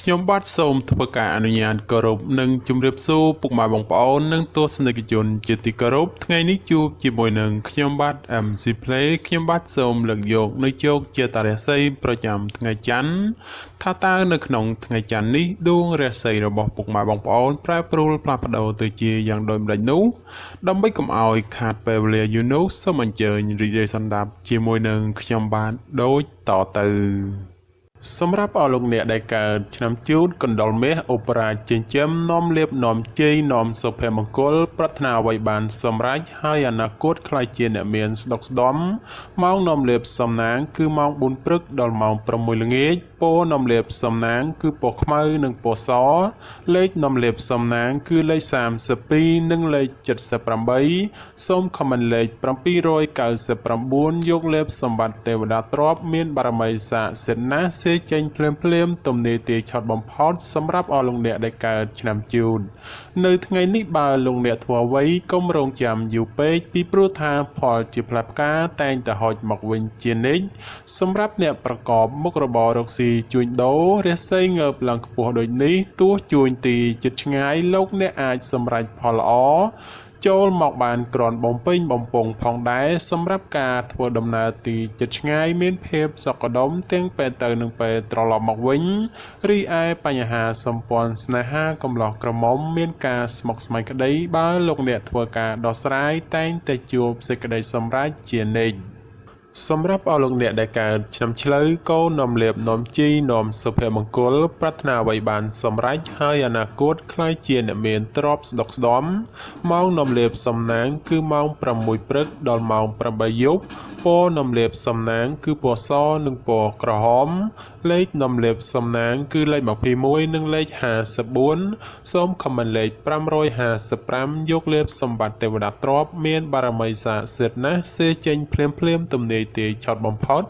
ខ្ញុំបាទសូមធ្វើការអនុញ្ញាតគោរពនិងជម្រាបសួរពុកម៉ែបងប្អូននិងទស្សនិកជនជាទីគោរពថ្ងៃនេះជួបជាមួយនឹងខ្ញុំបាទ MC Play ខ្ញុំបាទសូមលើកយកនៅជោគជាតារាសីប្រចាំថ្ងៃច័ន្ទថាតើនៅក្នុងថ្ងៃច័ន្ទនេះដួងរាសីរបស់ពុកម៉ែបងប្អូនប្រែប្រួលផ្លាស់ប្ដូរទៅជាយ៉ាងដូចម្ដេចនោះដើម្បីកុំឲ្យខាតពេលវេលាយូរនោះសូមអញ្ជើញរីករាយសន្តាប់ជាមួយនឹងខ្ញុំបាទដូចតទៅសម្រាប់អស់លោកអ្នកដែលកើតឆ្នាំជូតកណ្ដុរមាសអូបរ៉ាចិញ្ចឹមនាំលៀបនាំជ័យនាំសុភមង្គលប្រាថ្នាអ្វីបានសម្រេចហើយអនាគតខ្លាយជាអ្នកមានស្ដុកស្ដំម៉ោងនាំលៀបសំណាងគឺម៉ោង4ព្រឹកដល់ម៉ោង6ល្ងាចពណ៌នាំលៀបសំណាងគឺពណ៌ខ្មៅនិងពណ៌សលេខនាំលៀបសំណាងគឺលេខ32និងលេខ78សូមខមមិនលេខ799យកលៀបសម្បត្តិទេវតាទ្រព្យមានបារមីស័ក្តិសិទ្ធិណាស់ចេញភ្លាមទំនេរទាឆត់បំផុតសម្រាប់អស់លោកអ្នកដែលកើតឆ្នាំជូតនៅថ្ងៃនេះបើលោកអ្នកធ្វើអ្វីកុំរងចាំយូរពេកពីព្រោះថាផលជាផ្លែផ្កាតែងតែហុចមកវិញជានិច្ចសម្រាប់អ្នកប្រកបមុខរបររកស៊ីជួញដូររាសីងើបឡើងខ្ពស់ដូចនេះទោះជួញទីជិតឆ្ងាយលោកអ្នកអាចសម្រេចផលល្អចូលមកបានក្រាន់បំពេញបំពង់ផងដែរសម្រាប់ការធ្វើដំណើរទីជិតឆ្ងាយមានភាពសុខដុមទាំងពេលទៅនិងពេលត្រឡប់មកវិញរីឯបញ្ហាសម្ព័ន្ធស្នេហាកំឡោះក្រមុំមានការស្មុគស្មាញក្តីបើលោកអ្នកធ្វើការដោះស្រាយតែងតែជួបសេចក្តីសម្រេចជានិច្ចសម្រាប់អស់លោកអ្នកដែលកើតឆ្នាំឆ្លូវក៏នាំលៀបនាំជីនាំសុភមង្គលប្រាថ្នាអ្វីបានសម្រេចហើយអនាគតខ្លាយជាអ្នកមានទ្រព្យស្ដុកស្ដំម៉ោងនាំលៀបសំណាងគឺម៉ោង6ព្រឹកដល់ម៉ោង8យប់ពណ៌នាំលៀបសំណាងគឺពណ៌សនិងពណ៌ក្រហមលេខនាំលៀបសំណាងគឺលេខ21និងលេខ54សូមខមមិនលេខ555យកលៀបសម្បត្តិទេវតាទ្រព្យមានបារមីស័ក្តិសិទ្ធិណាស់ចេញភ្លាមទំនេរទាឆត់បំផុត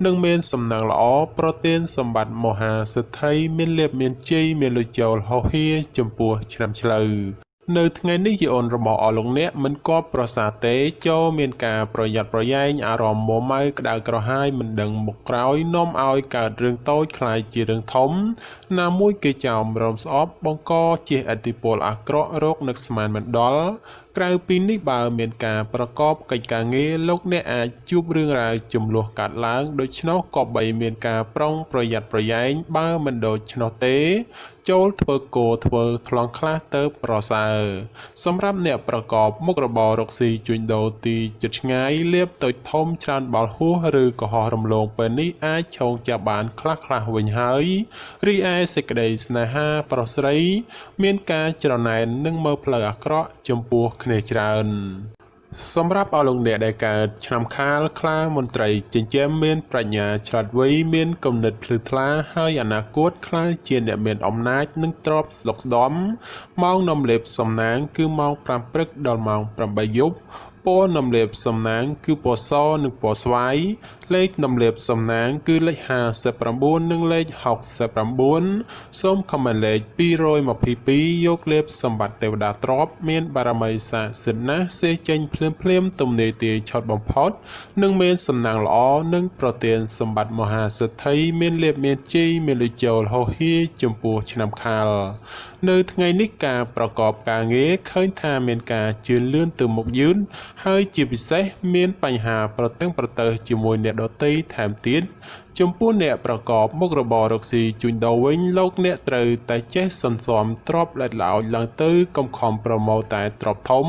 និងមានសំណាងល្អប្រទានសម្បត្តិមហាសិទ្ធិមានលៀបមានជ័យមានលុយចូលហោហៀចំពោះឆ្នាំឆ្លូវនៅថ្ងៃនេះយីអូនរបស់អស់លោកអ្នកមិនគប់ប្រសាទេចូលមានការប្រយ័ត្នប្រយែងអារម្មណ៍មួម៉ៅក្តៅក្រហាយមិនដឹងមុខក្រោយនាំឲ្យកើតរឿងតូចคล้ายជារឿងធំណាមួយគេចោមរំស្អប់បង្កជាឥទ្ធិពលអាក្រក់រោគនឹកស្មានមិនដល់ក្រៅពីនេះបើមានការប្រកបកិច្ចការងារលោកអ្នកអាចជួបរឿងរ៉ាវចំនួនកាត់ឡើងដូច្នោះក៏បីមានការប្រុងប្រយ័ត្នប្រយែងបើមិនដូច្នោះទេចូលធ្វើគោធ្វើថ្លង់ខ្លះទៅប្រសើរសម្រាប់អ្នកប្រកបមុខរបររកស៊ីជួញដូរទីជិតឆ្ងាយលៀបតូចធំច្រើនបាល់ហួសឬក៏ហោះរំលងពេលនេះអាចឆោងចាប់បានខ្លះវិញហើយរីឯសេចក្តីស្នេហាប្រុសស្រីមានការច្រណែននិងមើលផ្លូវអាក្រក់ចំពោះគ្នាច្រើនសម្រាប់អស់លោកអ្នកដែលកើតឆ្នាំខាលខ្លាមន្ត្រីចិញ្ចឹមមានប្រាជ្ញាឆ្លាតវៃមានគំនិតភ្លឺថ្លាហើយអនាគតខ្លាយជាអ្នកមានអំណាចនិងទ្រព្យស្ដុកស្ដំម៉ោងនាំលេបសំណាងគឺម៉ោង5ព្រឹកដល់ម៉ោង8យប់ពណ៌នាំលៀបសំណាងគឺពណ៌សនិងពណ៌ស្វាយលេខនាំលៀបសំណាងគឺលេខ59និងលេខ69សូមខមមិនលេខ222យកលៀបសម្បត្តិទេវតាទ្រព្យមានបារមីស័ក្តិសិទ្ធិណាស់ចេញភ្លាមទំនេរទាឆត់បំផុតនិងមានសំណាងល្អនិងប្រទានសម្បត្តិមហាសិទ្ធិមានលៀបមានជ័យមានលុយចូលហោហៀចំពោះឆ្នាំខាលនៅថ្ងៃនេះការប្រកបការងារឃើញថាមានការជឿនលឿនទៅមុខយឺនហើយជាពិសេសមានបញ្ហាប្រតឹងប្រទើសជាមួយអ្នកដទៃថែមទៀតចំពោះអ្នកប្រកបមុខរបររកស៊ីជួញដូរវិញលោកអ្នកត្រូវតែចេះសន្សំទ្រព្យល្អិតល្អោចឡើងទៅកុំខំប្រមូលតែទ្រព្យធំ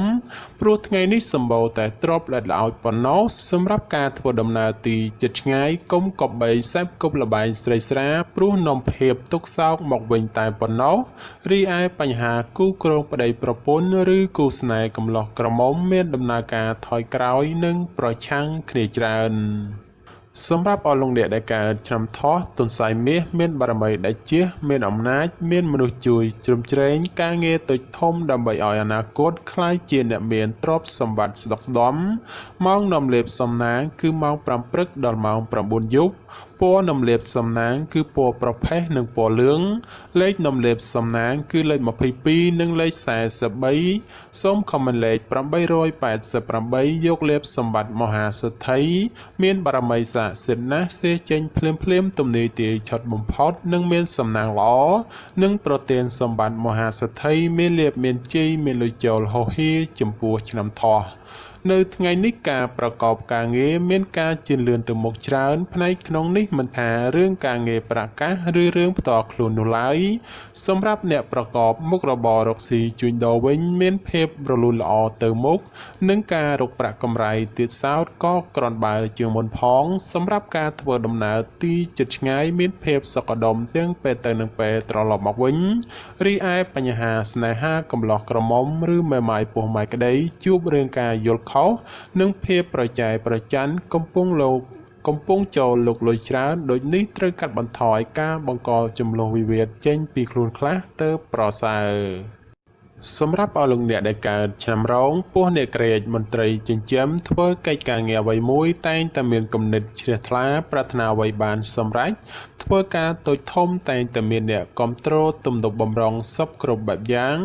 ព្រោះថ្ងៃនេះសម្បូរតែទ្រព្យល្អិតល្អោចប៉ុណ្ណោះសម្រាប់ការធ្វើដំណើរទីជិតឆ្ងាយកុំកប់បីសេពគប់លបែងស្រីស្រាព្រោះនាំភាពទុក្ខសោកមកវិញតែប៉ុណ្ណោះរីឯបញ្ហាគូគ្រងប្តីប្រពន្ធឬគូស្នេហ៍កំឡោះក្រមុំមានដំណើរការថយក្រោយនិងប្រឆាំងគ្នាច្រើនសម្រាប់អស់លោកអ្នកដែលកើតឆ្នាំថោះទុនសាយមាសមានបារមីដៃជះមានអំណាចមានមនុស្សជួយជ្រោមជ្រែងការងារតូចធំដើម្បីឲ្យអនាគតខ្លាយជាអ្នកមានទ្រព្យសម្បត្តិស្ដុកស្ដំម៉ោងនាំលេបសំណាងគឺម៉ោង5ព្រឹកដល់ម៉ោង9យប់ព ពណ៌នំលាបសំណាងគឺពណ៌ប្រផេះនិងពណ៌លឿងលេខនំលាបសំណាងគឺលេខ22និងលេខ43សូមខមមិនលេខ888យកលាបសម្បត្តិមហាសិទ្ធិមានបារមីស័ក្តិសិទ្ធិណាស់សេចេញភ្លាមទំនាយទាយឆុតបំផុតនិងមានសំណាងល្អនិងប្រទានសម្បត្តិមហាសិទ្ធិមានលាភមានជ័យមានលុយចូលហោហៀចំពោះឆ្នាំថោះនៅថ្ងៃនេះការប្រកបការងារមានការជឿនលឿនទៅមុខច្រើនផ្នែកក្នុងនេះមិនថារឿងការងារប្រកាសឬរឿងផ្ទាល់ខ្លួននោះឡើយសម្រាប់អ្នកប្រកបមុខរបររកស៊ីជួញដូរវិញមានភាពរលូនល្អទៅមុខនិងការរកប្រាក់កម្រៃទៀតសោតក៏ក្រាន់បើជាងមុនផងសម្រាប់ការធ្វើដំណើរទីជិតឆ្ងាយមានភាពសុខដុមទាំងពេលទៅនិងពេលត្រឡប់មកវិញរីឯបញ្ហាស្នេហាកំឡោះក្រមុំឬមេម៉ាយពោះម៉ាយក្តីជួបរឿងការយល់ខុសនិងភាពប្រចែកប្រច័ណ្ឌកំពុងចូលលោកលុយច្រើនដូចនេះត្រូវកាត់បន្ថយការបង្កចំនួនវិវាទចេញពីខ្លួនខ្លះទៅប្រសើរសម្រាប់អស់លោកអ្នកដែលកើតឆ្នាំរោងពោះអ្នកក្រេតមន្ត្រីចិញ្ចឹមធ្វើកិច្ចការងារអ្វីមួយតែងតែមានគំនិតជ្រះថ្លាប្រាថ្នាអ្វីបានសម្រេចធ្វើការតូចធំតែងតែមានអ្នកគាំទ្រទំនុកបំរុងសពគ្រប់បែបយ៉ាង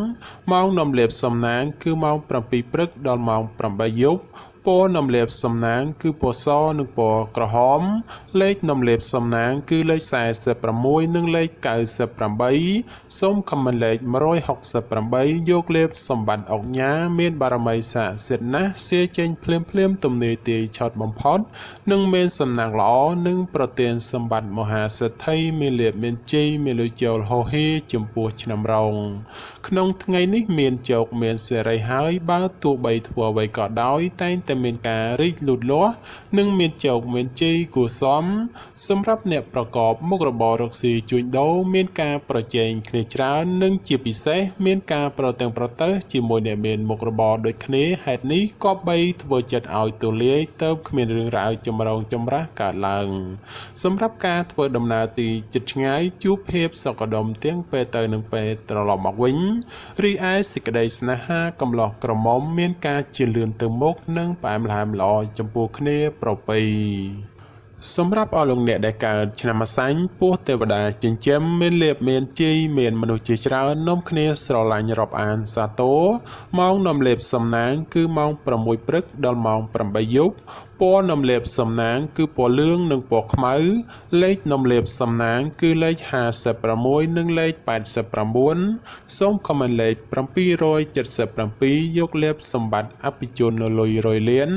ម៉ោងនំលាបសំណាងគឺម៉ោង7ព្រឹកដល់ម៉ោង8យប់ពណ៌នំលាបសំណាងគឺពណ៌សនិងពណ៌ក្រហមលេខនំលាបសំណាងគឺលេខ46និងលេខ98សូមខមមិនលេខ168យកលេបសម្បត្តិអុកញ៉ាមានបារមីស័ក្តិសិទ្ធិណាស់សៀចេញភ្លាមទំនាយទាយឆត់បំផុតនិងមានសំណាងល្អនិងប្រទានសម្បត្តិមហាសិទ្ធិមានលាភមានជ័យមានលុយចូលហោហៀចំពោះឆ្នាំរោងក្នុងថ្ងៃនេះមានជោគមានសេរីហើយបើទោះបីធ្វើអ្វីក៏ដោយតែងតែមានការរីកលូតលាស់និងមានជោគមានជ័យគួរសមសម្រាប់អ្នកប្រកបមុខរបររកស៊ីជួញដូរមានការប្រជែងគ្នាច្រើននិងជាពិសេសមានការប្រតឹងប្រទើសជាមួយអ្នកមានមុខរបរដូចគ្នាហេតុនេះក៏បីធ្វើចិត្តឲ្យទូលាយទៅគ្មានរឿងរ៉ាវចម្រូងចម្រាសកើតឡើងសម្រាប់ការធ្វើដំណើរទីជិតឆ្ងាយជួបភាពសុខដុមទាំងពេលទៅនិងពេលត្រឡប់មកវិញរីឯសេចក្តីស្នេហាកំឡោះក្រមុំមានការជឿនលឿនទៅមុខនិងផ្អែមល្ហែមល្អចំពោះគ្នាប្រពៃសម្រាប់អស់លោកអ្នកដែលកើតឆ្នាំអាសាញ់ពោះទេវតាចិញ្ចឹមមានលាភមានជ័យមានមនុស្សជាច្រើននាំគ្នាស្រឡាញ់រាប់អានសាទរម៉ោងនាំលាភសំណាងគឺម៉ោង6ព្រឹកដល់ម៉ោង8យប់ពណ៌នំលាបសំណាងគឺពណ៌លឿងនិងពណ៌ខ្មៅលេខនំលាបសំណាងគឺលេខ56និងលេខ89សូមខមមិនលេខ777យកលាបសម្បត្តិអភិជននៅលុយរយលាន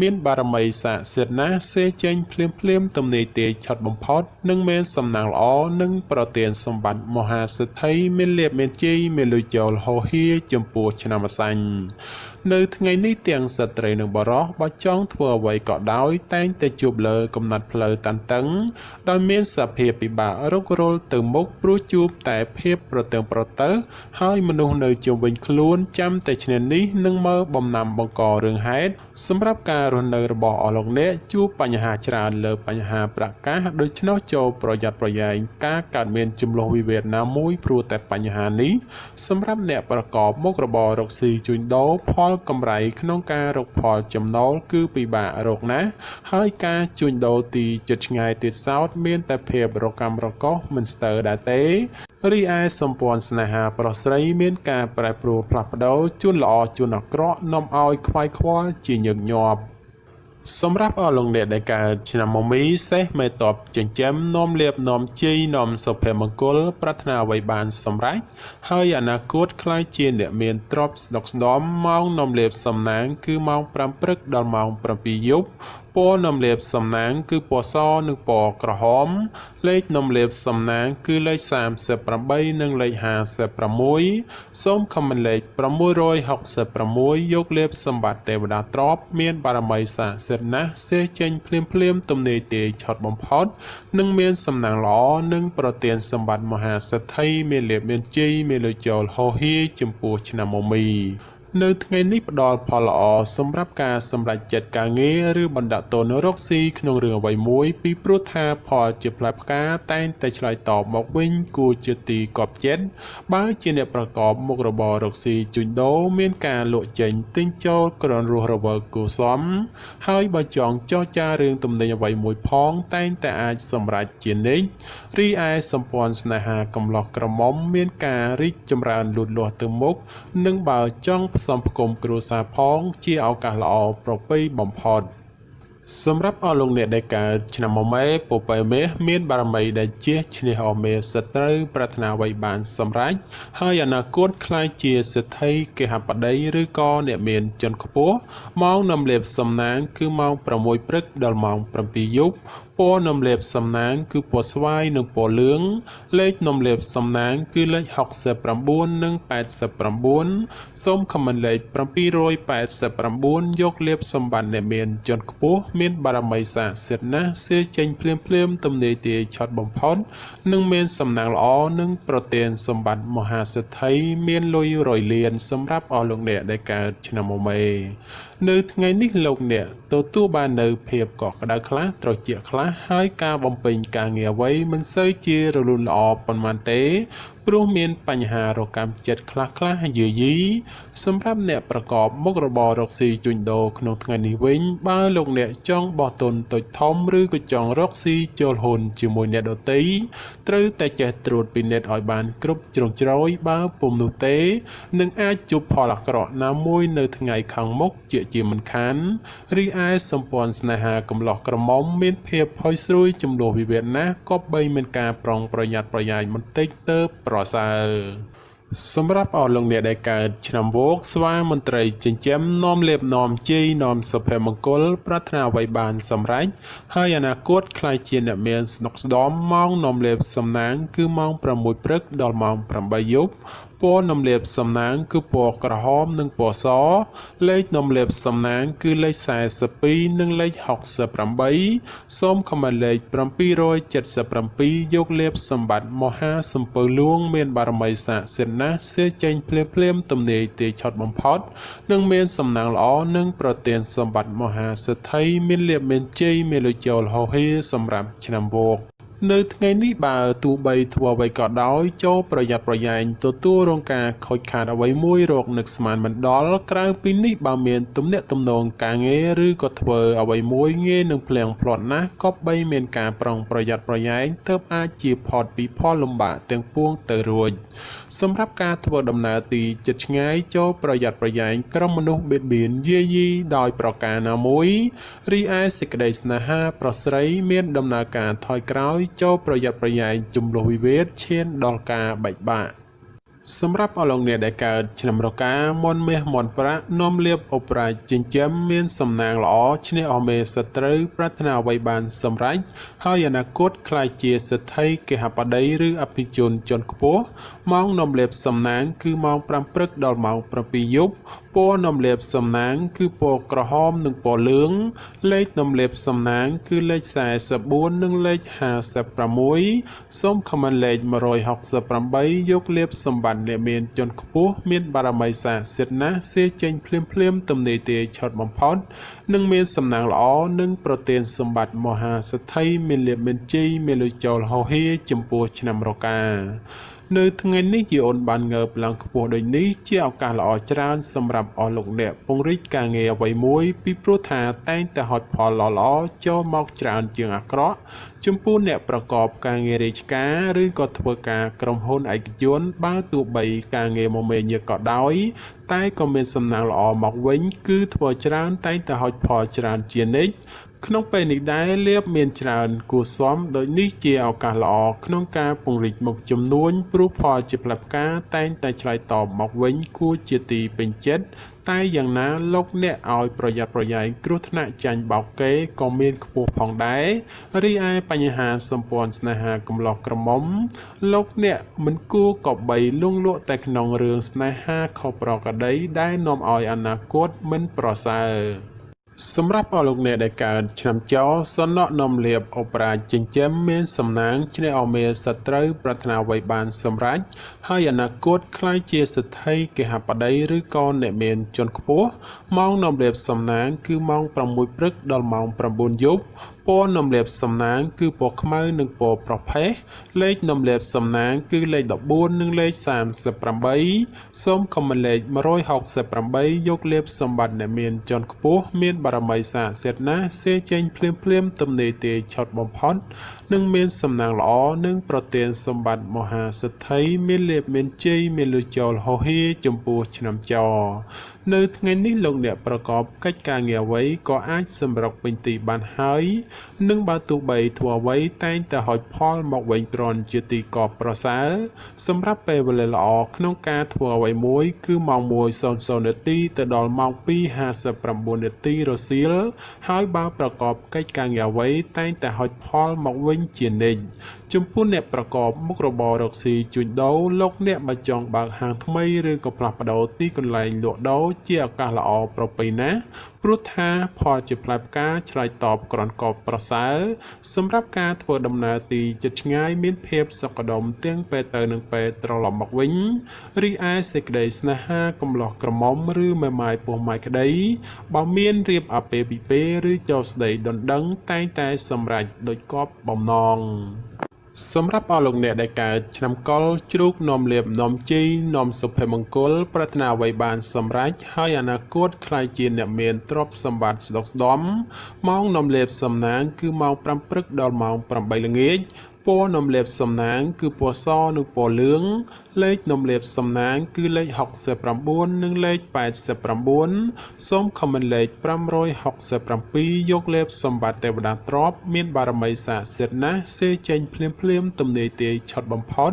មានបារមីស័ក្តិសិទ្ធិណាស់សេចេញភ្លាមទំនាយទាយឆត់បំផុតនិងមានសំណាងល្អនិងប្រទានសម្បត្តិមហាសិទ្ធិមានលាភមានជ័យមានលុយចូលហោហៀចំពោះឆ្នាំអាសាញ់នៅថ្ងៃនេះទាំងស្ត្រីនិងបុរសបើចង់ធ្វើអ្វីក៏ដោយតែងតែជួបលើកំណត់ផ្លូវតានតឹងដោយមានសភាពពិបាករុករលទៅមុខព្រោះជួបតែភាពប្រទើងប្រទើសហើយមនុស្សនៅជុំវិញខ្លួនចាំតែឈ្នានីសនឹងមើលបំណាំបង្ករឿងហេតុសម្រាប់ការរស់នៅរបស់អស់លោកអ្នកជួបបញ្ហាច្រើនលើបញ្ហាប្រកាសដូច្នោះចូលប្រយ័ត្នប្រយែងការកើតមានចំនួនវិវាទណាមួយព្រោះតែបញ្ហានេះសម្រាប់អ្នកប្រកបមុខរបររកស៊ីជួញដូរផលកម្រៃក្នុងការរកផលចំណូលគឺពិបាករកណាស់ហើយការជួញដូរទីជិតឆ្ងាយទៀតសោតមានតែភាពរកម្មរកុសមិនស្ទើរដែរទេរីឯសម្ព័ន្ធស្នេហាប្រុសស្រីមានការប្រែប្រួលផ្លាស់ប្ដូរជួនល្អជួនអាក្រក់នាំឲ្យខ្វាយខ្វល់ជាញឹកញាប់សម្រាប់អស់លោកអ្នកដែលកើតឆ្នាំមមីសេះមេតបចិញ្ចឹមនាំលាភនាំជ័យនាំសុភមង្គលប្រាថ្នាអ្វីបានសម្រេចហើយអនាគតខ្លាយជាអ្នកមានទ្រព្យស្ដុកស្ដម្ភម៉ោងនាំលាភសំណាងគឺម៉ោង5ព្រឹកដល់ម៉ោង7យប់ពណ៌នំលាបសំណាងគឺពណ៌សនិងពណ៌ក្រហមលេខនំលាបសំណាងគឺលេខ38និងលេខ56សូមខមមិនលេខ666យកលាបសម្បត្តិទេវតាទ្រព្យមានបារមីស័ក្តិសិទ្ធិណាស់សេចេញភ្លាមទំនាយទាយឆត់បំផុតនិងមានសំណាងល្អនិងប្រទានសម្បត្តិមហាសិទ្ធិមានលាភមានជ័យមានលុយចូលហោហៀចំពោះឆ្នាំមមី នៅថ្ងៃនេះផ្ដល់ផលល្អសម្រាប់ការសម្រេចចិត្តការងារឬបណ្ដាក់តនរកស៊ីក្នុងរឿងអ្វីមួយពីព្រោះថាផលជាផ្លែផ្កាតែងតែឆ្លើយតបមកវិញគួរជាទីកប់ចិត្តបើជាអ្នកប្រកបមុខរបររកស៊ីជួញដូរមានការលក់ចេញទិញចូលក្រនរស់រវើកគួសមហើយបើចង់ចរចារឿងទំនិញអ្វីមួយផងតែងតែអាចសម្រេចជានិច្ចរីឯសម្ព័ន្ធស្នេហាកំឡោះក្រមុំមានការរីកចម្រើនលូតលាស់ទៅមុខនិងបើចង់ផ្សំផ្គុំគ្រួសារផងជាឱកាសល្អប្រពៃបំផុតសម្រាប់អស់លោកអ្នកដែលកើតឆ្នាំមមែពពែមេមានបារមីដែលជះឈ្នះអមេសត្រូវប្រាថ្នាអ្វីបានសម្រេចហើយអនាគតខ្លាយជាសេដ្ឋីគេហបតីឬក៏អ្នកមានជាន់ខ្ពស់ម៉ោងនំលាបសំណាងគឺម៉ោង6ព្រឹកដល់ម៉ោង7យប់ពណ៌នំលាបសំណាងគឺពណ៌ស្វាយនិងពណ៌លឿងលេខនំលាបសំណាងគឺលេខ69និង89សូមខមមិនលេខ789យកលាបសម្បត្តិអ្នកមានជាន់ខ្ពស់មានបារមីស័ក្តិសិទ្ធិណាស់សៀចេញភ្លាមទំនាយទាយឆត់បំផុតនិងមានសំណាងល្អនិងប្រទានសម្បត្តិមហាសេដ្ឋីមានលុយរយលានសម្រាប់អស់លោកអ្នកដែលកើតឆ្នាំមមែនៅថ្ងៃនេះលោកអ្នកទទួលបាននៅភាពកក់ក្ដៅខ្លះត្រជាក់ខ្លះហើយការបំពេញការងារអ្វីមិនសូវជារលូនល្អប៉ុន្មានទេព្រោះមានបញ្ហារកម្មចិត្តខ្លះយាយីសម្រាប់អ្នកប្រកបមុខរបររកស៊ីជួញដូរក្នុងថ្ងៃនេះវិញបើលោកអ្នកចង់បោះទុនតូចធំឬក៏ចង់រកស៊ីចូលហ៊ុនជាមួយអ្នកដទៃត្រូវតែចេះត្រួតពិនិត្យឲ្យបានគ្រប់ជ្រុងជ្រោយបើពុំនោះទេនឹងអាចជួបផលអាក្រក់ណាមួយនៅថ្ងៃខាងមុខជាមិនខានរីឯសម្ព័ន្ធស្នេហាកំឡោះក្រមុំមានភាពផុយស្រួយចំនួនវិវាទណាស់ក៏បីមានការប្រុងប្រយ័ត្នប្រយែងបន្តិចទៅប្រសើរសម្រាប់អស់លោកអ្នកដែលកើតឆ្នាំវោកស្វាមន្ត្រីចិញ្ចឹមនាំលេបនាំជ័យនាំសុភមង្គលប្រាថ្នាអ្វីបានសម្រេចហើយអនាគតខ្លាយជាអ្នកមានស្នុកស្ដំម៉ោងនាំលេបសំណាងគឺម៉ោង6ព្រឹកដល់ម៉ោង8យប់ពណ៌នំលាបសំណាងគឺពណ៌ក្រហមនិងពណ៌សលេខនំលាបសំណាងគឺលេខ42និងលេខ68សូមខមមិនលេខ777យកលេបសម្បត្តិមហាសំពៅលួងមានបារមីស័ក្តិសិទ្ធិណាស់សៀចេញភ្លាមទំនាយទាយឆត់បំផុតនិងមានសំណាងល្អនិងប្រទានសម្បត្តិមហាសេដ្ឋីមានលៀបមានជ័យមានលុយចូលហោហេសម្រាប់ឆ្នាំវោកនៅថ្ងៃនេះបើទោះបីធ្វើអ្វីក៏ដោយចូលប្រយ័ត្នប្រយែងទទួលរងការខូចខាតអ្វីមួយរកនឹកស្មានមិនដល់ក្រៅពីនេះបើមានទំនាក់ទំនងការងារឬក៏ធ្វើអ្វីមួយងាយនឹងភ្លៀងផ្្លាត់ណាស់ក៏បីមានការប្រុងប្រយ័ត្នប្រយែងទើបអាចជាផុតពីផលលំបាកទាំងពួងទៅរួចសម្រាប់ការធ្វើដំណើរទីជិតឆ្ងាយចូលប្រយ័ត្នប្រយែងក្រុមមនុស្សបៀតបៀនយាយីដោយប្រការណាមួយរីឯសេចក្តីស្នេហាប្រស្រីមានដំណើរការថយក្រោយចូលប្រយ័ត្នប្រយែងជំលោះវិវាទឈានដល់ការបែកបាក់សម្រាប់អស់លោកអ្នកដែលកើតឆ្នាំរកាមន់មាសមន់ប្រាក់នាំលៀបអបរាជចិញ្ចឹមមានសំណាងល្អឈ្នះអមេសត្រូវប្រាថ្នាអ្វីបានសម្រេចហើយអនាគតខ្លាយជាសេដ្ឋីគេហបតីឬអភិជនជាន់ខ្ពស់ម៉ោងនាំលៀបសំណាងគឺម៉ោង5ព្រឹកដល់ម៉ោង7យប់ពណ៌នំលាបសំណាងគឺពណ៌ក្រហមនិងពណ៌លឿងលេខនំលាបសំណាងគឺលេខ44និងលេខ56សូមខមមិនលេខ168យកលាបសម្បត្តិអ្នកមានជាន់ខ្ពស់មានបារមីស័ក្តិសិទ្ធិណាស់សៀចេញភ្លាមទំនាយទាយឆត់បំផុតនិងមានសំណាងល្អនិងប្រទានសម្បត្តិមហាសេដ្ឋីមានលាភមានជ័យមានលុយចូលហោហៀចំពោះឆ្នាំរកានៅថ្ងៃនេះយាយអូនបានងើបឡើងខ្ពស់ដូចនេះជាឱកាសល្អច្រើនសម្រាប់អស់លោកអ្នកពង្រីកការងារអ្វីមួយពីព្រោះថាតែងតែហុចផលល្អចូលមកច្រើនជាងអាក្រក់ចំពោះអ្នកប្រកបការងាររាជការឬក៏ធ្វើការក្រុមហ៊ុនឯកជនបើទោះបីការងារមកមេញក៏ដោយតែក៏មានសំណាងល្អមកវិញគឺធ្វើច្រើនតែងតែហុចផលច្រើនជានិច្ចក្នុងពេលនេះដែរលៀបមានច្រើនគួរសមដូចនេះជាឱកាសល្អក្នុងការពង្រីកមុខចំនួនព្រោះផលជាផ្លែផ្កាតែងតែឆ្លើយតបមកវិញគួរជាទីពេញចិត្តតែយ៉ាងណាលោកអ្នកឲ្យប្រយ័ត្នប្រយែងគ្រោះថ្នាក់ចាញ់បោកគេក៏មានខ្ពស់ផងដែររីឯបញ្ហាសម្ព័ន្ធស្នេហាកំឡោះក្រមុំលោកអ្នកមិនគួរក៏បីលងលក់តែក្នុងរឿងស្នេហាខុសប្រក្រតីដែលនាំឲ្យអនាគតមិនប្រសើរ សម្រាប់អស់លោកអ្នកដែលកើតឆ្នាំចោសនៈនំលៀបអូប្រាចិញ្ចឹមមានសំណាងឆ្នេះអមេសត្រូវប្រាថ្នាអ្វីបានសម្រេចហើយអនាគតខ្លាយជាសិទ្ធិគេហបតីឬក៏អ្នកមានជាន់ខ្ពស់ម៉ោងនំលៀបសំណាងគឺម៉ោង6ព្រឹកដល់ម៉ោង9យប់ពណ៌នំលៀបសំណាងគឺពណ៌ខ្មៅនិងពណ៌ប្រផេះលេខនំលៀបសំណាងគឺលេខ14និងលេខ38សូមខមមិនលេខ168យកលៀបសម្បត្តិអ្នកមានជាន់ខ្ពស់មានបារមីស័ក្តិសិទ្ធិណាស់សេចេញភ្លាមទំនេរទេឆុតបំផុតនិងមានសំណាងល្អនិងប្រទានសម្បត្តិមហាសិទ្ធិមានលៀបមានជ័យមានលុយចូលហោហៀចំពោះឆ្នាំចោនៅថ្ងៃនេះលោកអ្នកប្រកបកិច្ចការងារអ្វីក៏អាចសម្រុកពេញទីបានហើយនិងបើទោះបីធ្វើអ្វីតែងតែហុចផលមកវិញទ្រាំជាទីកប់ប្រសើរសម្រាប់ពេលវេលាល្អក្នុងការធ្វើអ្វីមួយគឺម៉ោង1:00នាទីទៅដល់ម៉ោង2:59នាទីរសៀលហើយបើប្រកបកិច្ចការងារអ្វីតែងតែហុចផលមកវិញជានិច្ចចំពោះអ្នកប្រកបមុខរបររកស៊ីជួញដូរលោកអ្នកបើចង់បើកហាងថ្មីឬក៏ផ្លាស់ប្ដូរទីកន្លែងលក់ដូរជាឱកាសល្អប្រពៃណាព្រោះថាផលជាផ្លែផ្កាឆ្លើយតបក្រន់កបប្រសើរសម្រាប់ការធ្វើដំណើរទីជិតឆ្ងាយមានភាពសុខដុមទាំងពេលទៅនិងពេលត្រឡប់មកវិញរីឯសេចក្តីស្នេហាកំឡោះក្រមុំឬមេម៉ាយពោះម៉ាយក្តីបើមានរៀបអាពាហ៍ពិពាហ៍ឬចូលស្តីដណ្ដឹងតែងតែសម្រេចដោយគប់បំណងសម្រាប់អស់លោកអ្នកដែលកើតឆ្នាំកុរជ្រូកនាំលៀបនាំជ័យនាំសុភមង្គលប្រាថ្នាអ្វីបានសម្រេចហើយអនាគតខ្លាយជាអ្នកមានទ្រព្យសម្បត្តិស្ដុកស្ដម្ភម៉ោងនាំលៀបសំណាងគឺម៉ោង5ព្រឹកដល់ម៉ោង8ល្ងាចពណ៌នំលៀបសំណាងគឺពណ៌សនិងពណ៌លឿងលេខនំលៀបសំណាងគឺលេខ69និងលេខ89សូមខមមិនលេខ567យកលៀបសម្បត្តិទេវតាទ្រព្យមានបារមីស័ក្តិសិទ្ធិណាស់សេចេញភ្លាមទំនេរទេឆុតបំផុត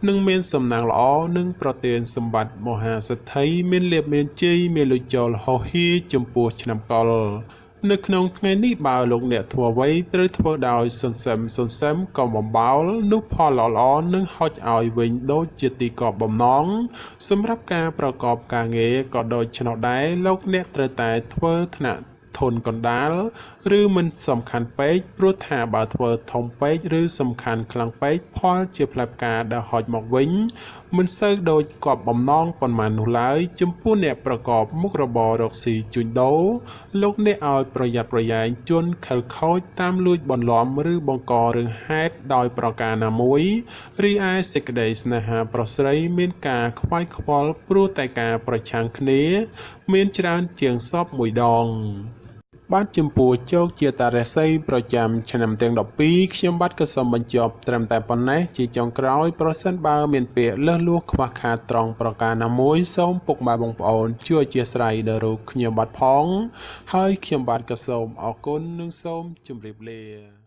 និងមានសំណាងល្អនិងប្រទានសម្បត្តិមហាសិទ្ធិមានលៀបមានជ័យមានលុយចូលហោហៀចំពោះឆ្នាំកុរនៅក្នុងថ្ងៃនេះបើលោកអ្នកធ្វើអ្វីត្រូវធ្វើដោយសន្សំកុំបំបោលនោះផលល្អនឹងហុចឲ្យវិញដូចជាទីកប់បំណងសម្រាប់ការប្រកបការងារក៏ដូចឆ្នោះដែរលោកអ្នកត្រូវតែធ្វើថ្នាក់ធនកណ្ដាលឬមិនសំខាន់ពេកព្រោះថាបើធ្វើធំពេកឬសំខាន់ខ្លាំងពេកផលជាផ្លែផ្កាដែលហុចមកវិញមិនសូវដូចគប់បំណងប៉ុន្មាននោះឡើយចំពោះអ្នកប្រកបមុខរបររកស៊ីជួញដូរលោកអ្នកឲ្យប្រយ័ត្នប្រយែងជន់ខិលខូចតាមលួចបន្លំឬបង្ករឿងហេតុដោយប្រការណាមួយរីឯសេចក្តីស្នេហាប្រុសស្រីមានការខ្វាយខ្វល់ព្រោះតែការប្រឆាំងគ្នាមានច្រើនជាងសពមួយដងបាទចំពោះជោគជាតារាសីប្រចាំឆ្នាំទាំង12ខ្ញុំបាទក៏សូមបញ្ចប់ត្រឹមតែប៉ុណ្ណេះជាចុងក្រោយប្រសិនបើមានពាក្យលើសលួសខ្វះខាតត្រង់ប្រការណាមួយសូមពុកម៉ែបងប្អូនជួយអធ្យាស្រ័យដល់រូបខ្ញុំបាទផងហើយខ្ញុំបាទក៏សូមអរគុណនិងសូមជម្រាបលា